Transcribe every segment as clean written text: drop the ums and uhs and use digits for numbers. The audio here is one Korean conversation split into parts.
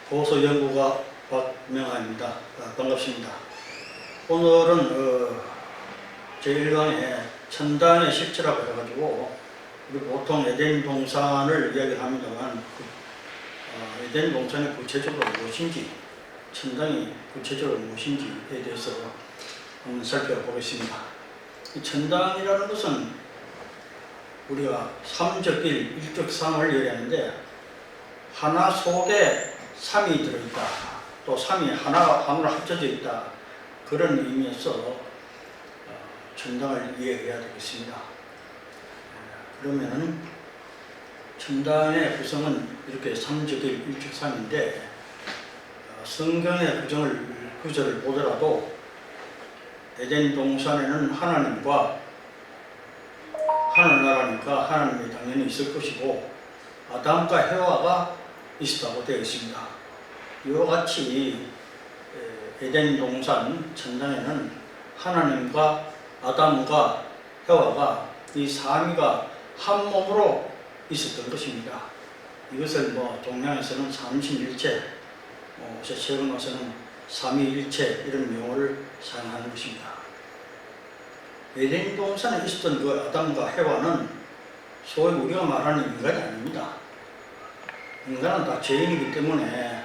고소연구가 박명하입니다. 반갑습니다. 오늘은 제1강에 천당의 실체라고 해가지고 우리 보통 에덴 동산을 이야기를 합니다만 에덴 동산이 구체적으로 무엇인지, 천당이 구체적으로 무엇인지에 대해서 한번 살펴보겠습니다. 이 천당이라는 것은 우리가 삼적일, 일적삼을 얘기하는데 하나 속에 삼이 들어있다, 또 삼이 하나로 합쳐져 있다, 그런 의미에서 천당을 이해해야 되겠습니다. 그러면은 천당의 구성은 이렇게 삼적일, 일적삼인데 성경의 구절을 보더라도 에덴 동산에는 하나님과 하늘나라니까 하나님이 당연히 있을 것이고 아담과 해와가 있었다고 되어 있습니다. 이와 같이 에덴 동산 천당에는 하나님과 아담과 해와가 이 삼위가 한 몸으로 있었던 것입니다. 이것을 동양에서는 삼신일체, 최근 와서는 삼위일체 이런 용어를 사용하는 것입니다. 에덴 동산에 있었던 그 아담과 해와는 소위 우리가 말하는 인간이 아닙니다. 인간은 다 죄인이기 때문에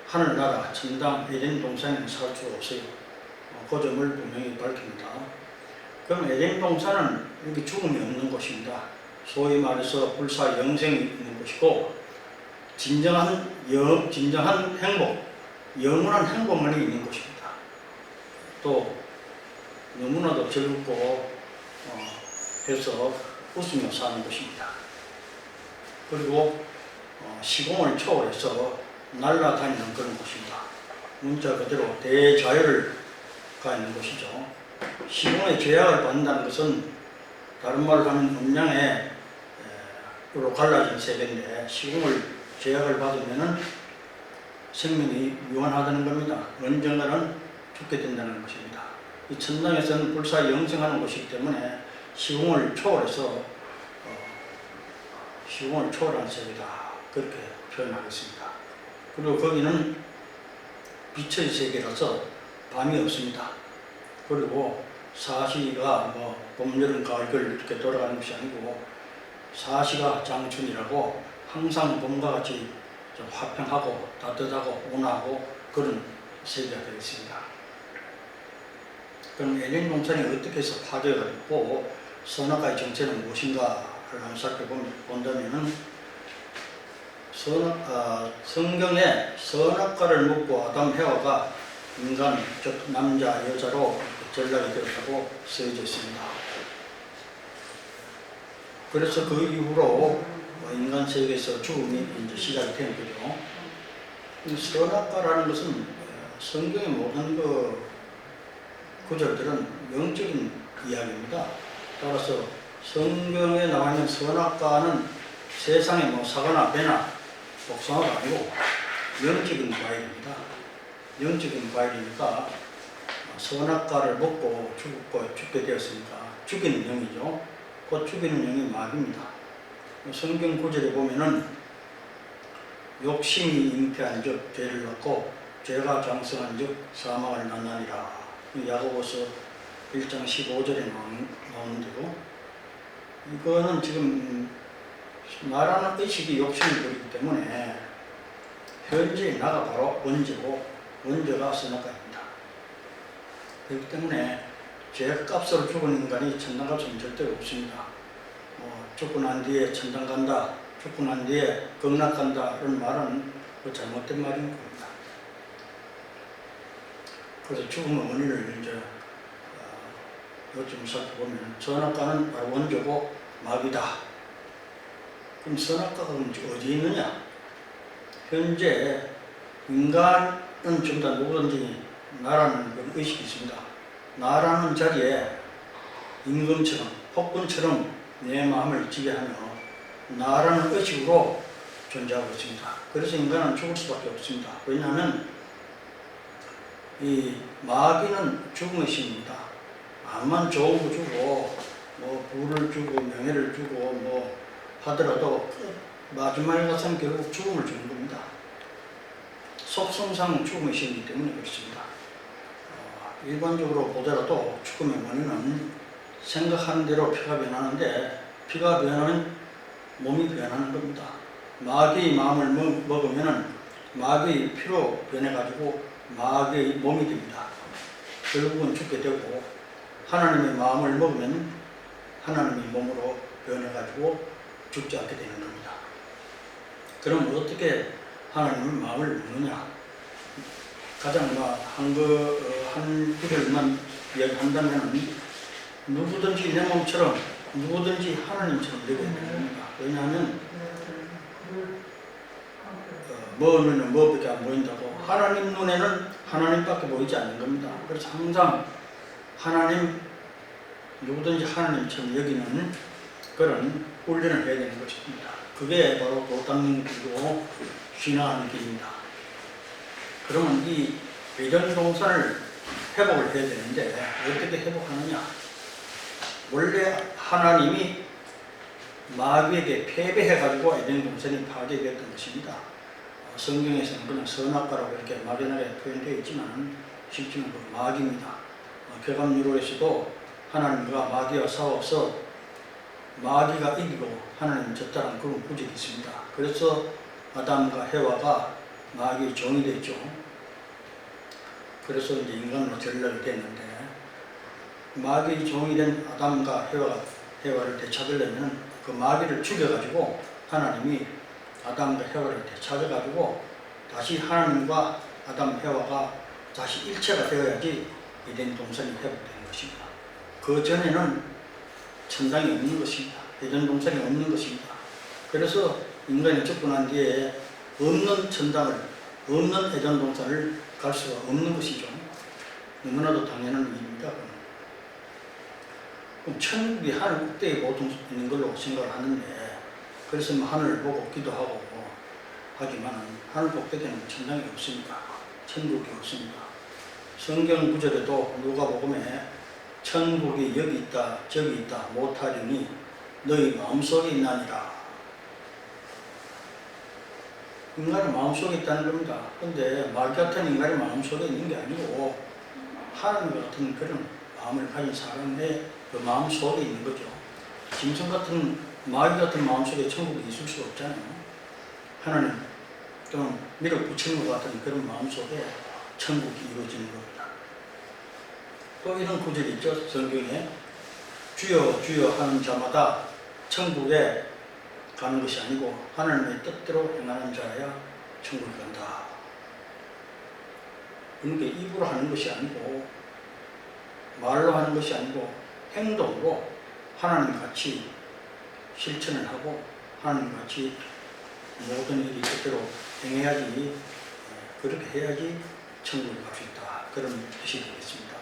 하늘나라, 천당, 에덴 동산에는 살 수가 없어요. 그 점을 분명히 밝힙니다. 그럼 에덴 동산은 이렇게 죽음이 없는 곳입니다. 소위 말해서 불사 영생이 있는 곳이고 진정한 행복, 영원한 행복만이 있는 곳입니다. 또 너무나도 즐겁고 해서 웃으며 사는 곳입니다. 그리고 시공을 초월해서 날아다니는 그런 곳입니다. 문자 그대로 대자유를 가있는 곳이죠. 시공의 제약을 받는다는 것은 다른 말로 하면 음양으로 갈라진 세계인데 시공을 제약을 받으면 생명이 유한하다는 겁니다. 언젠가는 죽게 된다는 것입니다. 이 천당에서는 불사 영생하는 곳이기 때문에 시공을 초월해서 시공을 초월한 세계다, 그렇게 표현하겠습니다. 그리고 거기는 빛의 세계라서 밤이 없습니다. 그리고 사시가 봄, 여름, 가을, 겨울 이렇게 돌아가는 것이 아니고 사시가 장춘이라고 항상 봄과 같이 좀 화평하고 따뜻하고 온화하고 그런 세계가 되겠습니다. 그럼 에덴 동산이 어떻게 해서 파괴가 됐고 선악과의 정체는 무엇인가를 한번 살펴본다면은 성경에 선악과를 먹고 아담 해와가 인간, 즉 남자, 여자로 전락이 되었다고 쓰여져 있습니다. 그래서 그 이후로 인간 세계에서 죽음이 이제 시작이 된 거죠. 선악과라는 것은 성경의 모든 구절들은 영적인 이야기입니다. 따라서 성경에 나와 있는 선악과는 세상의 사과나 배나 복숭아가 아니고 영적인 과일입니다. 영적인 과일이니까 선악과를 먹고 죽게 되었으니까 죽이는 영이죠. 그 죽이는 영이 마귀입니다. 성경 구절에 보면은 욕심이 잉태한 즉 죄를 낳고 죄가 장성한 즉 사망을 낳나니라. 야고보서 1장 15절에 나오는 대로 이거는 지금 말하는 의식이 욕심을 부리기 때문에 현재 나가 바로 원죄고 원죄가 선악과입니다. 그렇기 때문에 죄값으로 죽은 인간이 천당 갈 수는 절대 없습니다. 죽고 난 뒤에 천당 간다, 죽고 난 뒤에 극락 간다 이런 말은 잘못된 말인 겁니다. 그래서 죽음의 원인을 이제 요즘 살펴보면 선악과는 바로 원죄고 마귀다. 그럼 선악과가 어디 있느냐? 현재 인간은 전부 다 누구든지 나라는 그런 의식이 있습니다. 나라는 자리에 임금처럼 폭군처럼 내 마음을 지배하며 나라는 의식으로 존재하고 있습니다. 그래서 인간은 죽을 수밖에 없습니다. 왜냐하면 이 마귀는 죽음의 신입니다. 암만 좋은 거 주고 부를 주고 명예를 주고 하더라도 마지막에 가서는 결국 죽음을 주는 겁니다. 속성상 죽음의 신이기 때문에 그렇습니다. 일반적으로 보더라도 죽음의 원인은 생각하는 대로 피가 변하는데 피가 변하면 몸이 변하는 겁니다. 마귀의 마음을 먹으면 마귀의 피로 변해가지고 마귀의 몸이 됩니다. 결국은 죽게 되고 하나님의 마음을 먹으면 하나님의 몸으로 변해가지고 죽지 않게 되는 겁니다. 그럼 어떻게 하나님의 마음을 먹느냐? 가장 한 구절만 이야기한다면 누구든지 내 몸처럼 누구든지 하나님처럼 되게 됩니다. 왜냐하면 뭐 눈에는 뭐밖에 안 보인다고 하나님 눈에는 하나님밖에 보이지 않는 겁니다. 그래서 항상 하나님 누구든지 하나님처럼 여기는 그런 훈련을 해야 되는 것입니다. 그게 바로 도 닦는 길이고 신앙하는 길입니다. 그러면 이 에덴 동산을 회복을 해야 되는데 어떻게 회복하느냐? 원래 하나님이 마귀에게 패배해가지고 에덴 동산이 파괴되었던 것입니다. 성경에서는 그냥 선악과라고 이렇게 막연하게 표현되어 있지만 실제는 그 마귀입니다. 개감유로에서도 하나님과 마귀와 싸워서 마귀가 이기고 하나님 졌다는 그런 구절이 있습니다. 그래서 아담과 해와가 마귀의 종이 됐죠. 그래서 이제 인간으로 전락이 됐는데 마귀의 종이 된 아담과 해와를 되찾으려면 그 마귀를 죽여가지고 하나님이 아담과 해와를 되찾아가지고 다시 하나님과 아담, 해와가 다시 일체가 되어야지 에덴 동산이 회복되는 것입니다. 그 전에는 천당이 없는 것입니다. 에덴 동산이 없는 것입니다. 그래서 인간이 접근한 뒤에 없는 천당을, 없는 에덴 동산을 갈 수가 없는 것이죠. 너무나도 당연한 일입니다. 그럼 천국이 하늘 꼭대기에 보통 있는 걸로 생각을 하는데 그래서 하늘을 보고 기도하고 하지만 하늘 꼭대기에는 천당이 없습니다. 천국이 없습니다. 성경 구절에도 누가복음에 천국이 여기 있다 저기 있다 못하리니 너희 마음속에 있나니라. 인간의 마음속에 있다는 겁니다. 그런데 마귀 같은 인간의 마음속에 있는 게 아니고 하나님 같은 그런 마음을 가진 사람의 그 마음속에 있는 거죠. 짐승 같은 마귀 같은 마음속에 천국이 있을 수 없잖아요. 하나님 또는 밀어붙이는 것 같은 그런 마음속에 천국이 이루어지는 겁니다. 또 이런 구절이 있죠. 성경에 주여 주여 하는 자마다 천국에 가는 것이 아니고 하나님의 뜻대로 행하는 자야 천국에 간다. 그러니까 입으로 하는 것이 아니고 말로 하는 것이 아니고 행동으로 하나님 같이 실천을 하고 하나님 같이 모든 일이 뜻대로 행해야지, 그렇게 해야지 천국에 갈 수 있다. 그런 뜻이 되겠습니다.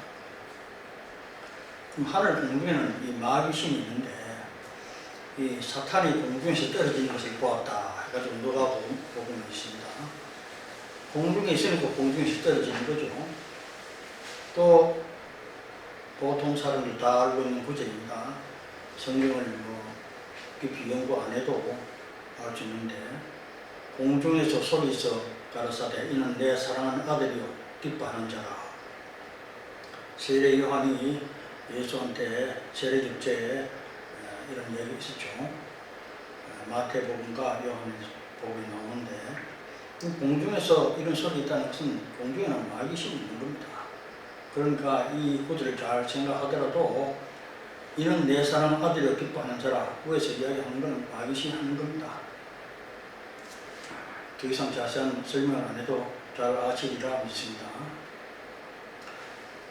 그럼 하늘 공중에는 이 마귀신이 있는데 이 사탄이 공중에서 떨어지는 것을 보았다 해가지고 누가복음에 있습니다. 공중에 있으니까 공중에서 떨어지는 거죠. 또 보통 사람들 다 알고 있는 구절입니다. 성경을 깊이 연구 안 해도 알 수 있는데 공중에서 소리서 가라사대 이는 내 사랑하는 아들이요 기뻐하는 자라. 세례 요한이 예수한테 세례 축제에 이런 얘기 있었죠. 마태복음과 요한복음이 나오는데 공중에서 이런 소리 있다는 것은 공중에는 마귀신이 있는 겁니다. 그러니까 이 구절을 잘 생각하더라도 이는 내 사랑하는 아들이요 기뻐하는 자라. 위에서 이야기하는 것은 마귀신이 하는 겁니다. 더 이상 자세한 설명을 안 해도 잘 아시리라 믿습니다.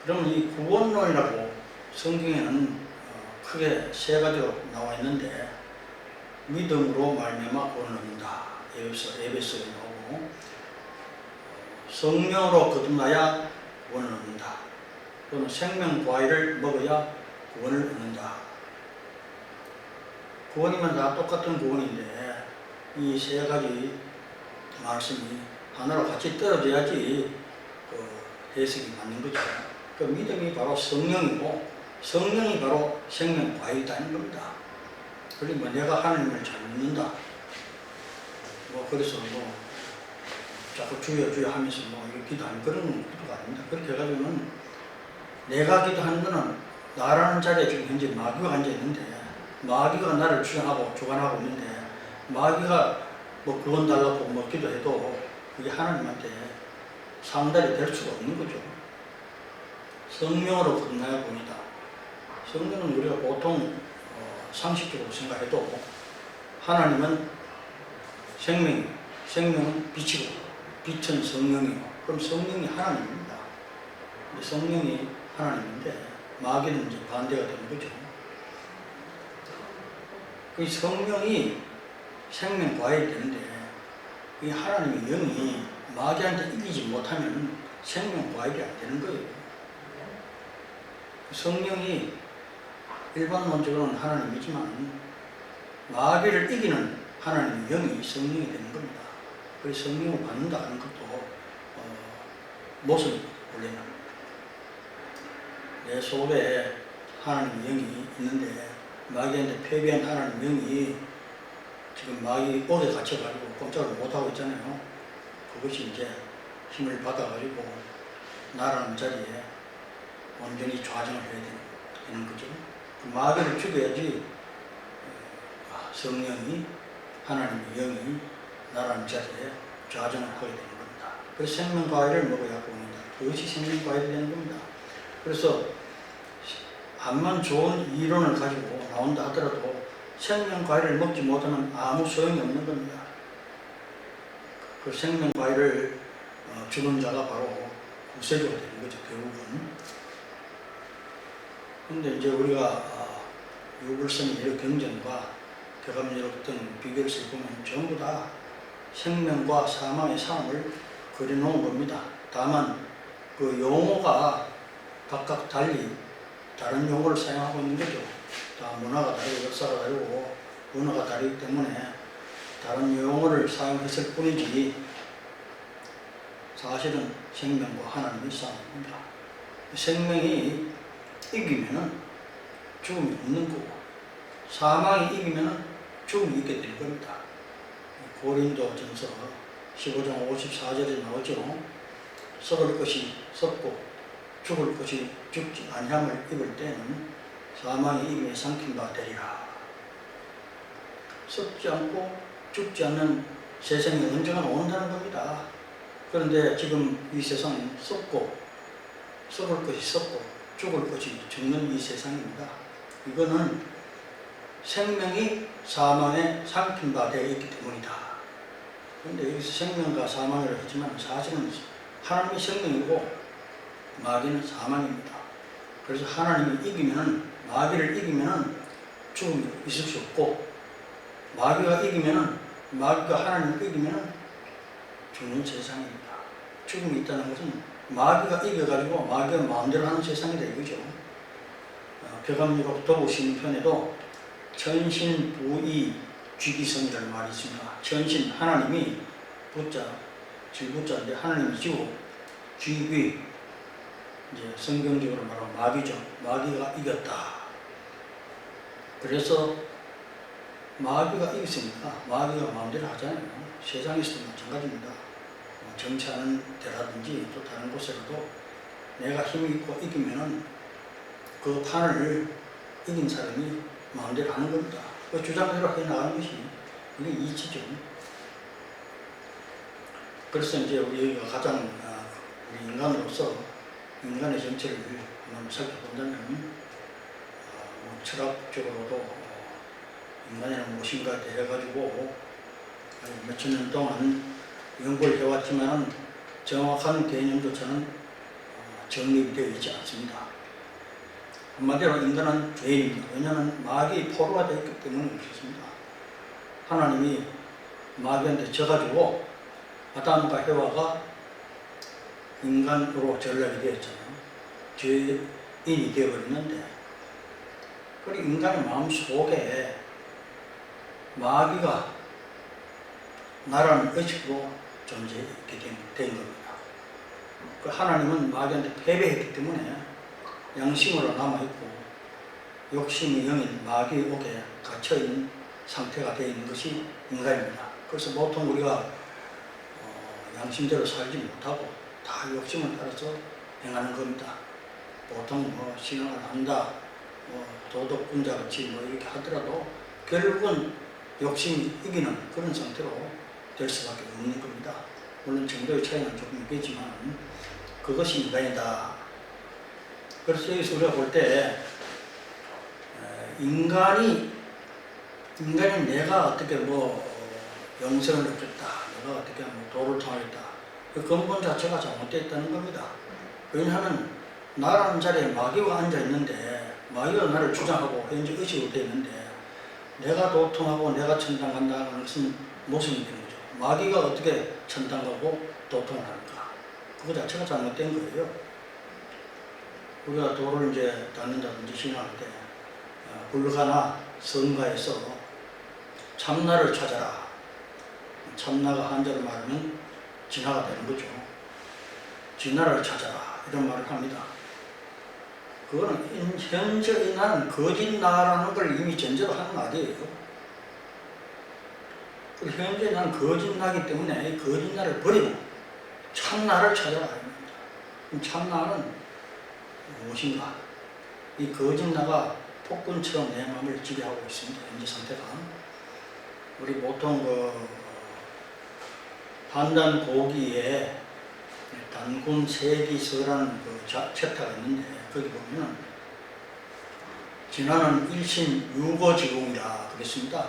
그러면 이 구원론이라고 성경에는 크게 세 가지로 나와 있는데 믿음으로 말미암아 구원을 얻는다. 에베소에 나오고 성령으로 거듭나야 구원을 얻는다. 또는 생명과일을 먹어야 구원을 얻는다. 구원이면 다 똑같은 구원인데 이 세 가지 말씀이 하나로 같이 떨어져야지 해석이 맞는 거죠. 그 믿음이 바로 성령이고 성령이 바로 생명과일이라는 겁니다. 그러니까 내가 하나님을 잘 믿는다. 그래서 자꾸 주여 주여 하면서 뭐 이렇게 기도하는 그런 기도가 아닙니다. 그렇게 해가지고는 내가 기도하는 거는 나라는 자리에 지금 현재 마귀가 앉아 있는데 마귀가 나를 주장하고 주관하고 있는데 마귀가 뭐 구원 달라고 뭐 기도해도 그게 하나님한테 상달이 될 수가 없는 거죠. 성령으로 거듭나야 봅니다. 성령은 우리가 보통 상식적으로 생각해도 하나님은 생명이고 생명은 빛이고 빛은 성령이고 그럼 성령이 하나님입니다. 성령이 하나님인데 마귀는 이제 반대가 되는 거죠. 그 성령이 생명 과일이 되는데 이 하나님의 영이 마귀한테 이기지 못하면 생명 과일이 안 되는 거예요. 성령이 일반론적으로는 하나님이지만 마귀를 이기는 하나님의 영이 성령이 되는 겁니다. 그래서 성령을 받는다 하는 것도 모습이 원래는 내 속에 하나님의 영이 있는데 마귀한테 패배한 하나님의 영이 지금 마귀 옥에 갇혀가지고 꼼짝을 못하고 있잖아요. 그것이 이제 힘을 받아가지고 나라는 자리에 온전히 좌정을 해야 되는 거죠. 마귀를 죽여야지 성령이 하나님의 영이 나라는 자리에 좌정을 하게 되는 겁니다. 그래서 생명과일을 먹어야 봅니다. 그것이 생명과일이 되는 겁니다. 그래서 암만 좋은 이론을 가지고 나온다 하더라도 생명과일을 먹지 못하면 아무 소용이 없는 겁니다. 그 생명과일을 주는 자가 바로 구세주가 되는 거죠, 결국은. 그런데 이제 우리가 유불선의 여러 경전과 교감여러 어떤 비결서를 보면 전부 다 생명과 사망의 상을 그려놓은 겁니다. 다만 그 용어가 각각 달리 다른 용어를 사용하고 있는 거죠. 다 문화가 다르고 역사가 다르고 언어가 다르기 때문에 다른 용어를 사용했을 뿐이지 사실은 생명과 하나님의 싸움입니다. 생명이 이기면은 죽음이 없는 거고 사망이 이기면은 죽음이 있게 될 겁니다. 고린도전서 15장 54절에 나오죠. 썩을 것이 썩고 죽을 것이 죽지 아니함을 입을 때는 사망이 이기에 삼킨 바 되리라. 썩지 않고 죽지 않는 세상이 언젠가 온다는 겁니다. 그런데 지금 이 세상은 썩고 썩을 것이 썩고 죽을 것이 죽는 이 세상입니다. 이거는 생명이 사망에 삼킨 바 되어 있기 때문이다. 그런데 여기서 생명과 사망이라고 했지만 사실은 하나님이 생명이고 마귀는 사망입니다. 그래서 하나님이 이기면은 마귀를 이기면은 죽음이 있을 수 없고 마귀가 이기면은 마귀가 하나님을 이기면은 죽는 세상입니다. 죽음이 있다는 것은 마귀가 이겨가지고 마귀가 마음대로 하는 세상이다 이거죠. 교감유록 도보시는 편에도 천신부의 쥐기성이라는 말이 있습니다. 천신 하나님이 부자, 쥐부자인데 하나님이 지고 쥐귀 이제 성경적으로 말하면 마귀죠. 마귀가 이겼다. 그래서 마귀가 이겼으니까 마귀가 마음대로 하잖아요. 세상에서도 마찬가지입니다. 정치하는 데라든지 또 다른 곳에서도 내가 힘이 있고 이기면은 그 판을 이긴 사람이 마음대로 하는 겁니다. 그 주장대로 해 나가는 것이 이게 이치죠. 그래서 이제 우리가 가장 우리 인간으로서 인간의 정체를 한번 살펴본다면 철학적으로도 인간이란 무엇인가에 대해 가지고 몇천 년 동안 연구를 해왔지만 정확한 개념조차는 정립이 되어 있지 않습니다. 한마디로 인간은 죄인입니다. 왜냐하면 마귀의 포로가 되어 있기 때문에 그렇습니다. 하나님이 마귀한테 져가지고 아담과 해와가 인간으로 전락이 되었잖아요. 죄인이 되어버렸는데 그 인간의 마음 속에 마귀가 나라는 의식으로 존재했게 된 겁니다. 그 하나님은 마귀한테 패배했기 때문에 양심으로 남아있고 욕심의 영인 마귀의 옥에 갇혀있는 상태가 되어 있는 것이 인간입니다. 그래서 보통 우리가 양심대로 살지 못하고 다 욕심을 따라서 행하는 겁니다. 보통 뭐 신앙을 한다, 뭐 도덕군자 같이 뭐 이렇게 하더라도 결국은 욕심이 이기는 그런 상태로 될 수밖에 없는 겁니다. 물론 정도의 차이는 조금 있겠지만 그것이 인간이다. 그래서 여기서 우리가 볼 때 인간이 내가 어떻게 뭐 영생을 얻겠다, 내가 어떻게 뭐 도를 통하겠다, 그 근본 자체가 잘못되어 있다는 겁니다. 왜냐하면 나라는 자리에 마귀가 앉아 있는데 마귀가 나를 주장하고 현재 의식으로 되어 있는데 내가 도통하고 내가 천당 간다는 것은 모순이 되는 거죠. 마귀가 어떻게 천당 가고 도통을 하는가? 그거 자체가 잘못된 거예요. 우리가 도를 이제 닦는다든지 신앙할 때 불가나 성가에서 참나를 찾아라. 참나가 한자로 말하면 진화가 되는 거죠. 진화를 찾아라 이런 말을 합니다. 그거는 현재 나는 거짓 나라는 걸 이미 전제로 하는 말이에요. 현재 나는 거짓 나기 때문에 이 거짓 나를 버리고 참나를 찾아라. 그럼 참나는 무엇인가? 이 거짓 나가 폭군처럼 내 마음을 지배하고 있습니다. 현재 상태가. 우리 보통 그 판단 고기에 단군 세기서라는 그 챕터가 있는데 거기 보면은 진화는 일신 유거지공이라 그랬습니다.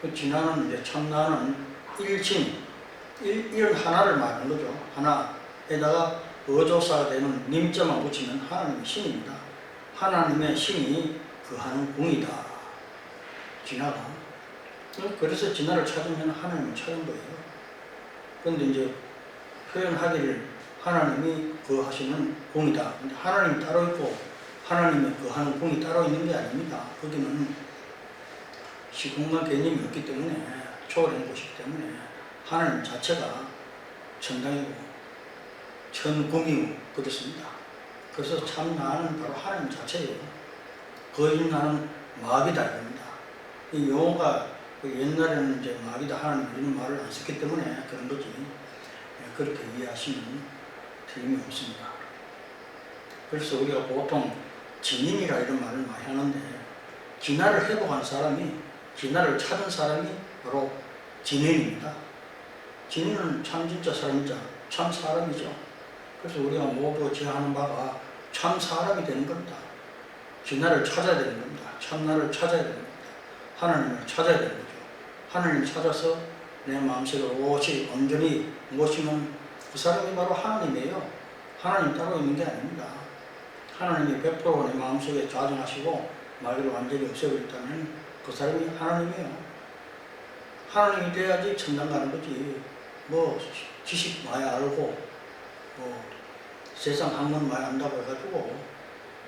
그 진화는 이제 참나는 일신 일 하나를 말하는 거죠. 하나에다가 어조사가 되는 님자만 붙이면 하나님의 신입니다. 하나님의 신이 그하는 공이다. 진화가. 그래서 진화를 찾으면 하나님을 찾은 거예요. 그런데 이제 표현하기를 하나님이 그 하시는 공이다. 근데 하나님이 따로 있고 하나님의 그 하는 공이 따로 있는 게 아닙니다. 거기는 시공간 개념이 없기 때문에 초월한 곳이기 때문에 하나님 자체가 천당이고 천공이고 그렇습니다. 그래서 참 나는 바로 하나님 자체예요. 거짓 나는 마귀다 이겁니다. 이 용어가 옛날에는 이제 마귀다 하나님 이런 말을 안 썼기 때문에 그런 거지. 그렇게 이해하시면 틀림이 없습니다. 그래서 우리가 보통 진인이라 이런 말을 많이 하는데 진화를 회복한 사람이 진화를 찾은 사람이 바로 진인입니다. 진인은 참 진짜 사람이자 참 사람이죠. 그래서 우리가 모두 제안하는 바가 참 사람이 되는 겁니다. 진화를 찾아야 되는 겁니다. 참나를 찾아야 되는 겁니다. 하나님을 찾아야 되는 거죠. 하나님을 찾아서 내 마음속에 오롯이 온전히 모시면 그 사람이 바로 하나님이에요. 하나님 따로 있는 게 아닙니다. 하나님이 100% 내 마음속에 좌정하시고 마귀를 완전히 없애버렸다면 그 사람이 하나님이에요. 하나님이 돼야지 천당 가는 거지. 뭐 지식 많이 알고 뭐 세상 학문 많이 안다고 해가지고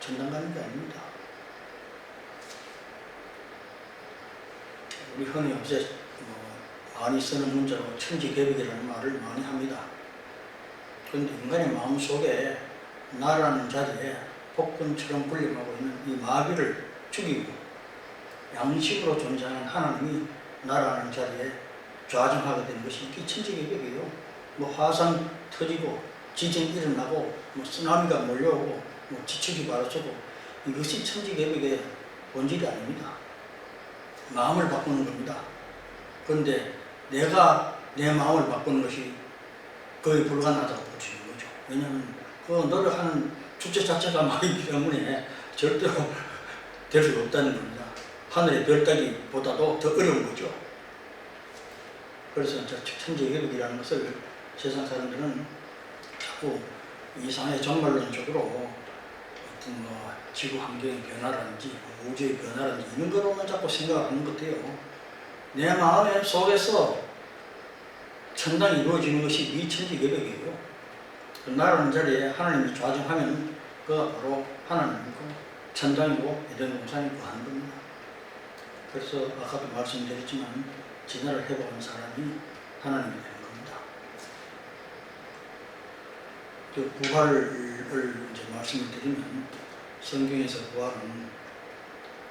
천당 가는 게 아닙니다. 우리 흔히 요새 많이 쓰는 문자로 천지개벽이라는 말을 많이 합니다. 그런데 인간의 마음속에 나라는 자리에 폭군처럼 군림하고 있는 이 마귀를 죽이고 양식으로 존재하는 하나님이 나라는 자리에 좌정하게 되는 것이 이 천지개벽이에요. 뭐 화산 터지고 지진이 일어나고 뭐 쓰나미가 몰려오고 뭐 지축이 바라서고 이것이 천지개벽의 본질이 아닙니다. 마음을 바꾸는 겁니다. 그런데 내가 내 마음을 바꾸는 것이 거의 불가능하다고 볼 수 있는 거죠. 왜냐하면 그 노력하는 주체 자체가 마음이기 때문에 절대로 될 수가 없다는 겁니다. 하늘의 별 따기보다도 더 어려운 거죠. 그래서 천지개벽이라는 것을 세상 사람들은 자꾸 이상의 정말론적으로 어떤 뭐 지구 환경의 변화라든지 우주의 변화라든지 이런 거로만 자꾸 생각하는 것 같아요. 내 마음 속에서 천당이 이루어지는 것이 미천지개벽이에요. 나라는 자리에 하나님이 좌정하면 그가 바로 하나님이고 천당이고 에덴 동산이 구하는 겁니다. 그래서 아까도 말씀드렸지만 진화를 해보는 사람이 하나님이 되는 겁니다. 그 부활을 이제 말씀을 드리면 성경에서 부활은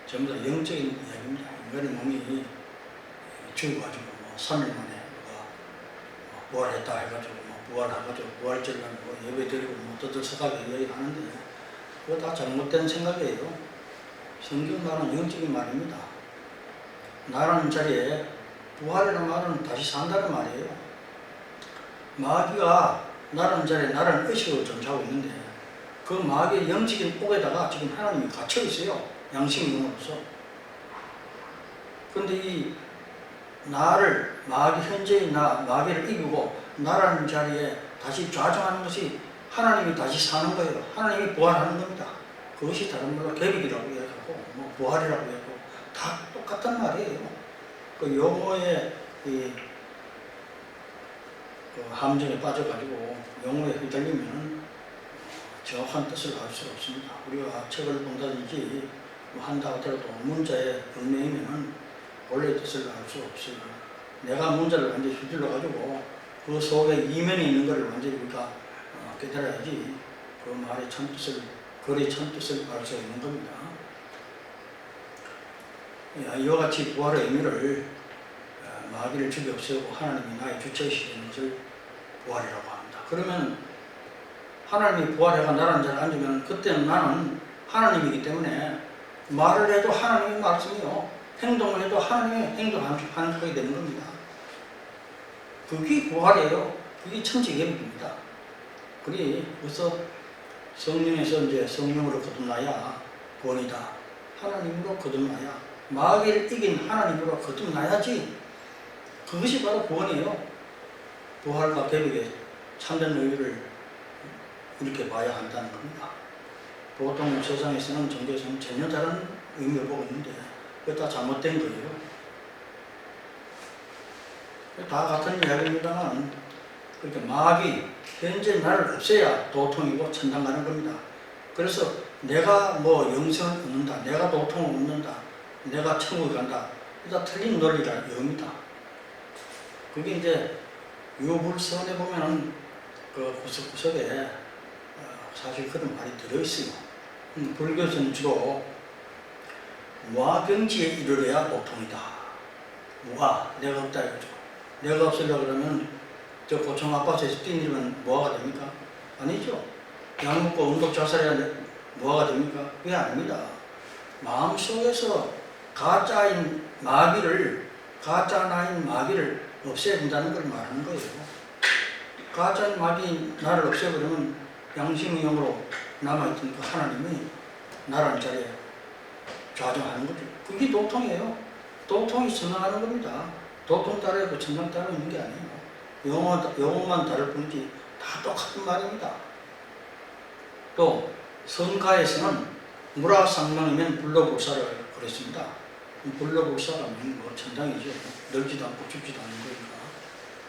전부 다 영적인 이야기입니다. 인간의 몸이 죽어가지고 3일 만에 부활했다 해가지고 부활해가지고 부활절날 예배드리고 떠들썩하게 이야기하는데 그거 다 잘못된 생각이에요. 성경 말은 영적인 말입니다. 나라는 자리에 부활이라는 말은 다시 산다는 말이에요. 마귀가 나라는 자리에 나라는 의식으로 존재하고 있는데 그 마귀의 영적인 옥에다가 지금 하나님이 갇혀 있어요. 양심으로서. 그런데 이 나를 현재의 마귀를 이기고 나라는 자리에 다시 좌정하는 것이 하나님이 다시 사는 거예요. 하나님이 부활하는 겁니다. 그것이 다른 말로 개빅이라고 얘기하고 부활이라고 얘기하고 다 똑같단 말이에요. 그 용어의 그 함정에 빠져가지고 용어에 휘둘리면 정확한 뜻을 알 수가 없습니다. 우리가 책을 본다든지 한다 하더라도 문자의 얽매이면 원래의 뜻을 알 수가 없어요. 내가 문자를 완전히 휘둘러가지고 그 속에 이면에 있는 것을 완전히 우리가 깨달아야지 그 말의 참뜻을, 글의 참뜻을 알 수가 있는 겁니다. 이와 같이 부활의 의미를 마귀를 죽여 없애고 하나님이 나의 주체이시는 것을 부활이라고 합니다. 그러면 하나님이 부활해가 나라는 자리에 앉으면 그때는 나는 하나님이기 때문에 말을 해도 하나님의 말씀이요, 행동을 해도 하나님의 행동하는 것이 되는 겁니다. 그게 부활이에요. 그게 천지개입니다. 그래서 성령에서 이제 성령으로 거듭나야 구원이다. 하나님으로 거듭나야, 마귀를 이긴 하나님으로 거듭나야지 그것이 바로 구원이에요. 부활과 개벽의 참된 의미를 이렇게 봐야 한다는 겁니다. 보통 세상에서는 종교에서는 전혀 다른 의미를 보고 있는데 그게 다 잘못된 거예요. 다 같은 이야기입니다만 그렇게 마귀, 현재 나를 없애야 도통이고 천당 가는 겁니다. 그래서 내가 영생을 얻는다, 내가 도통을 얻는다, 내가 천국에 간다, 다 틀린 논리라 이겁니다. 그게 이제 유불선에 보면은 그 구석구석에 사실 그런 말이 들어있어요. 불교에서는 주로 무아병지에 이르러야 도통이다. 무아, 내가 없다 이거죠. 내가 없으려고 그러면 저 고청 아파트에서 뛰면 무아가 됩니까? 아니죠. 약 먹고 운동 자살해야 무아가 됩니까? 그게 아닙니다. 마음속에서 가짜인 마귀를, 가짜 나인 마귀를 없애야 된다는 걸 말하는 거예요. 가짜인 마귀 나를 없애버리면 양심의 영으로 남아있던 그 하나님이 나라는 자리에 좌정하는 거죠. 그게 도통이에요. 도통이 선언하는 겁니다. 도통 따라 있고 천당 따라 있는 게 아니에요. 용어만 다를 뿐이지 다 똑같은 말입니다. 또 성가에서는 무라상망이면 불로불사를 그랬습니다. 불로불사가 천당이죠. 늙지도 않고 죽지도 않는 거니까.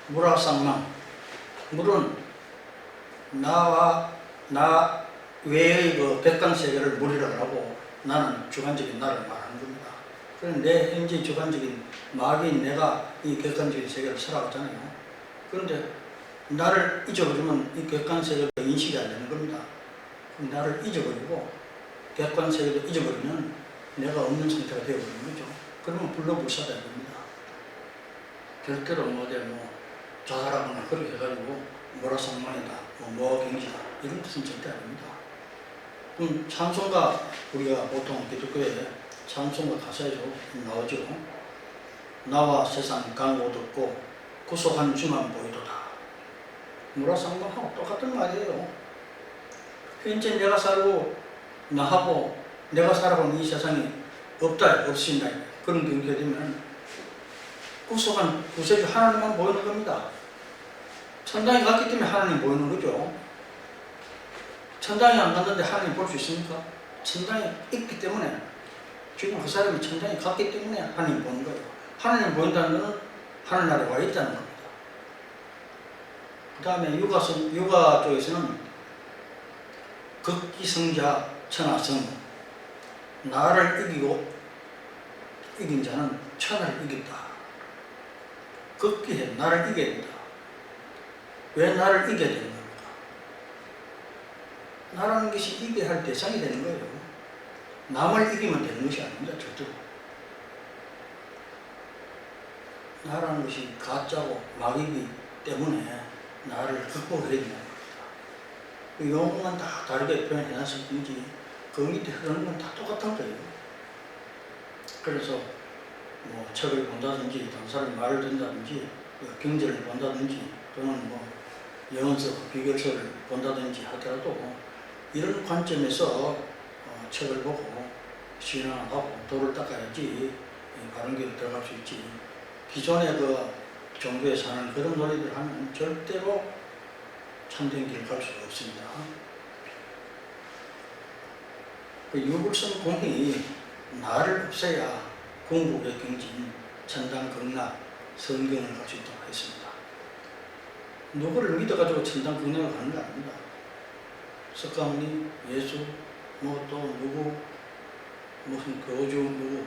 무라상망, 물은 나 외의 그 백간세계를 물이라고 하고 나는 주관적인 나를 말하는 겁니다. 그런데 내 현재 주관적인 마귀인 내가 이 객관적인 세계를 살아왔잖아요. 그런데 나를 잊어버리면 이 객관세계가 인식이 안 되는 겁니다. 나를 잊어버리고 객관세계도 잊어버리면 내가 없는 상태가 되어버리는 거죠. 그러면 불로불사다 이겁니다. 절대로 자살하거나 그렇게 해가지고 모라상망이다, 모아경지다 이런 뜻은 절대 아닙니다. 찬송가, 우리가 보통 기독교에 찬송가 가사에서 나오죠. 나와 세상 강고 듣고 구속한 주만 보이도다. 모라상망하고 똑같은 말이에요. 현재 내가 살고 나하고 내가 살아가는 이 세상이 없다, 없으신다 그런 경계가 되면 구속한 구세주 하나님만 보이는 겁니다. 천당에 갔기 때문에 하나님 보이는 거죠. 천당에 안 갔는데 하나님 볼 수 있습니까? 천당에 있기 때문에, 지금 그 사람이 천당에 갔기 때문에 하나님 보는 거예요. 하나님 보인다는 것은 하늘나라에 와 있다는 겁니다. 그 다음에 유가 쪽에서는 극기성자 천하성, 나를 이긴 자는 천하를 이긴다. 극기해, 나를 이겨야 된다. 왜 나를 이겨야 되는 겁니까? 나라는 것이 이겨야 할 대상이 되는 거예요. 남을 이기면 되는 것이 아닙니다. 절대로. 나라는 것이 가짜고 마귀기 때문에 나를 극복해야 된다는 겁니다. 그 용어만 다 다르게 표현해놨을 뿐이지 그 밑에 흐르는 건 다 똑같은 거예요. 그래서 뭐 책을 본다든지 다른 사람 말을 듣는다든지 경제를 본다든지 또는 뭐 영어서 비결서를 본다든지 하더라도 이런 관점에서 책을 보고 신앙하고 도를 닦아야지 바른 길을 들어갈 수 있지. 기존의 그 종교에 사는 그런 논리들 하면 절대로 참된 길을 갈 수가 없습니다. 그 유불성 공이 나를 없애야 궁극의 경진, 천당 극락, 성경을 갈 수 있다고 했습니다. 누구를 믿어가지고 천당 극락을 가는 거 아닙니다. 석가모니, 예수, 뭐 또 누구, 무슨 교주, 누구,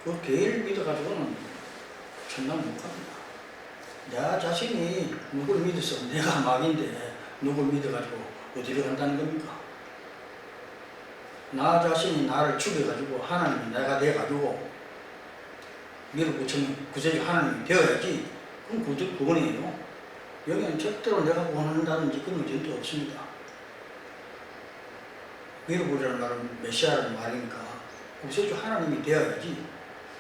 그 개를 믿어가지고는 천당 못 갑니다. 나 자신이 누구를 믿어서 내가 막인데 누구를 믿어가지고 어디로 간다는 겁니까? 나 자신이 나를 죽여가지고 하나님이 내가 돼가지고 밀어붙이면 구세주 하나님이 되어야지. 그럼 구원이에요. 여기는 절대로 내가 구원한다든지 그런 건 절대 없습니다. 밀어붙이라는 말은 메시아라는 말이니까 구세주 하나님이 되어야지.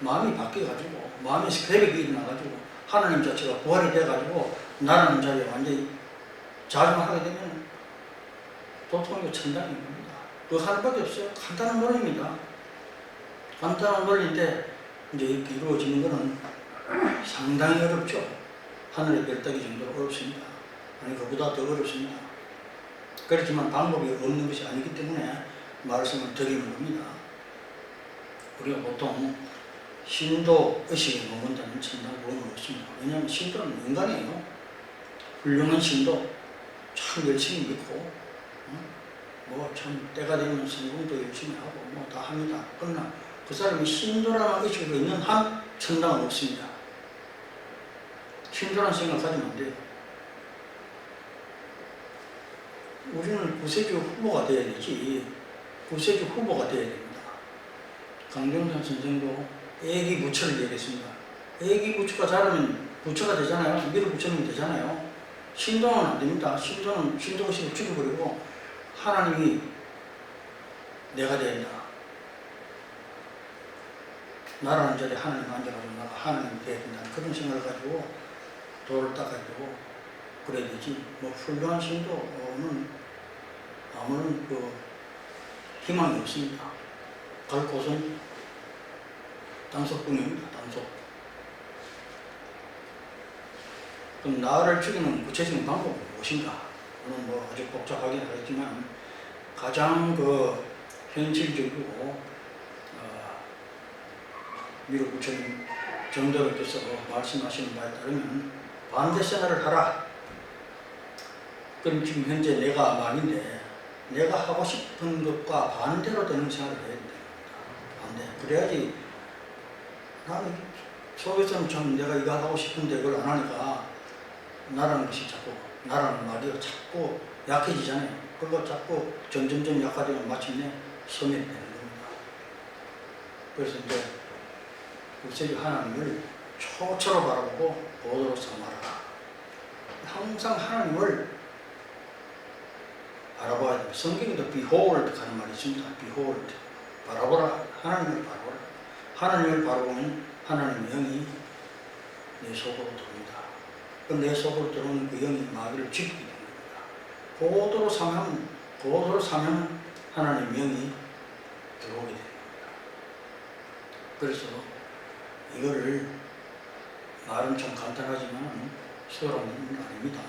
마음이 바뀌어가지고 마음에서 계획이 일어나가지고 하나님 자체가 부활이 돼가지고 나라는 자리에 완전히 자중하게 되면 보통 천당인 겁니다. 그 하나밖에 없어요. 간단한 논리입니다. 간단한 논리인데 이제 이렇게 이루어지는 것은 상당히 어렵죠. 하늘의 별 따기 정도로 어렵습니다. 아니 그보다 더 어렵습니다. 그렇지만 방법이 없는 것이 아니기 때문에 말씀을 드리는 겁니다. 우리가 보통 신도 의식에 머문다는 천당 구원은 없습니다. 왜냐하면 신도는 인간이에요. 훌륭한 신도 참 열심히 믿고 뭐 참 때가 되면 성공도 열심히 하고 뭐 다 합니다. 그러나 그 사람이 신도라는 의식으로 있는 한 천당은 없습니다. 신도라는 생각하지면 안 돼요. 우리는 구세주 후보가 되어야 되지 구세주 후보가 되어야 됩니다. 강정선 선생도 애기 부처를 얘기했습니다. 애기 부처가 자라면 부처가 되잖아요. 밀어붙이면 되잖아요. 신도는 안 됩니다. 신도는 신도의식을 죽여버리고 하나님이 내가 돼야 된다. 나라는 자리에 하나님 앉아가지고 나가 하나님이 돼야 된다는 그런 생각을 가지고 도를 닦아주고 그래야 되지. 뭐 훌륭한 신도는 아무런 그 희망이 없습니다. 갈 곳은 땅속뿐입니다. 땅속. 그럼 나를 죽이는 구체적인 방법은 무엇인가? 그는 뭐 아주 복잡하긴 하겠지만 가장 그 현실적이고 밀어붙이는 정도께서 말씀하시는 바에 따르면 반대 생활을 하라. 그럼 지금 현재 내가 망인데 내가 하고 싶은 것과 반대로 되는 생활을 해야 된다. 반대. 그래야지 나는 속에서는 참 내가 이거 하고 싶은데 그걸 안 하니까 나라는 것이 자꾸 나라는 말이 자꾸 약해지잖아요. 그거 자꾸 점점점 약화되면 마침내 소멸이 되는 겁니다. 그래서 이제 구세주 하나님을 초초로 바라보고 보도로 삼아라. 항상 하나님을 바라봐야 됩니다. 성경에도 behold 하는 말이 있습니다. behold. 바라보라. 하나님을 바라보라. 하나님을 바라보면 하나님의 영이 내 속으로 들어옵니다. 그럼 내 속으로 들어오는 그 영이 마귀를 죽이게 되는 겁니다. 고도로 사면 하나님의 영이 들어오게 되는 겁니다. 그래서 이거를 말은 좀 간단하지만 수월한 건 아닙니다.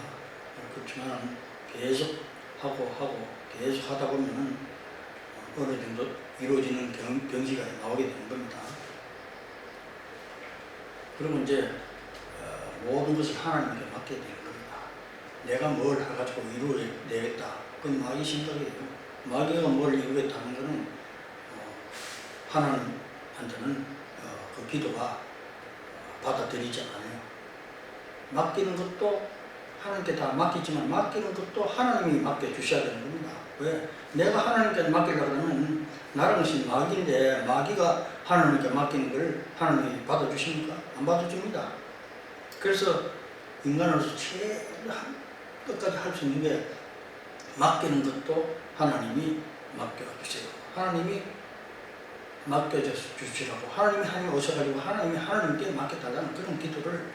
그렇지만 계속 하고 계속 하다 보면 어느 정도 이루어지는 경지가 나오게 되는 겁니다. 그러면 이제 모든 것을 하나님께 맡게 되는 겁니다. 내가 뭘 해가지고 이루어내겠다. 그건 마귀 생각이에요. 마귀가 뭘 이루겠다는 것은 하나님한테는 그 기도가 받아들이지 않아요. 맡기는 것도 하나님께 다 맡기지만 맡기는 것도 하나님이 맡겨주셔야 되는 겁니다. 왜? 내가 하나님께 맡기려고 하면 나라는 것이 마귀인데 마귀가 하나님께 맡기는 걸 하나님이 받아주십니까? 안 받아줍니다. 그래서 인간으로서 제일 끝까지 할 수 있는 게 맡기는 것도 하나님이 맡겨주세요. 하나님이 맡겨주시라고 하나님이 오셔가지고 하나님이 하나님께 맡겨달라는 그런 기도를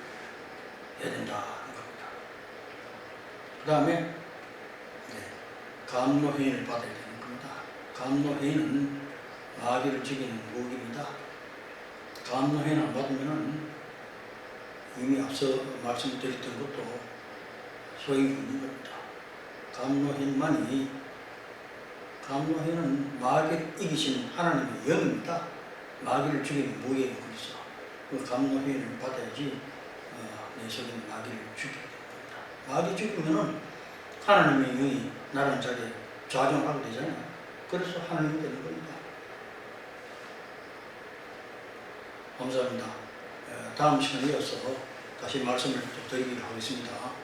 해야 된다는 겁니다. 그 다음에 감로회인을 받아야 되는 겁니다. 감로회인은 마귀를 죽이는 무기입니다. 감로회인 안 받으면은 이미 앞서 말씀드렸던 것도 소용이 없는 겁니다. 감로회인은 마귀를 이기신 하나님의 영입니다. 마귀를 죽이는 무기에 그래서 그 감로회인을 받아야지 내 속에 있는 마귀를 죽이게 됩니다. 마귀 죽이면은 하나님의 영이 나라는 자리에 좌정하게 되잖아요. 그래서 하나님이 되는 겁니다. 감사합니다. 다음 시간에 이어서 다시 말씀을 좀 드리기로 하겠습니다.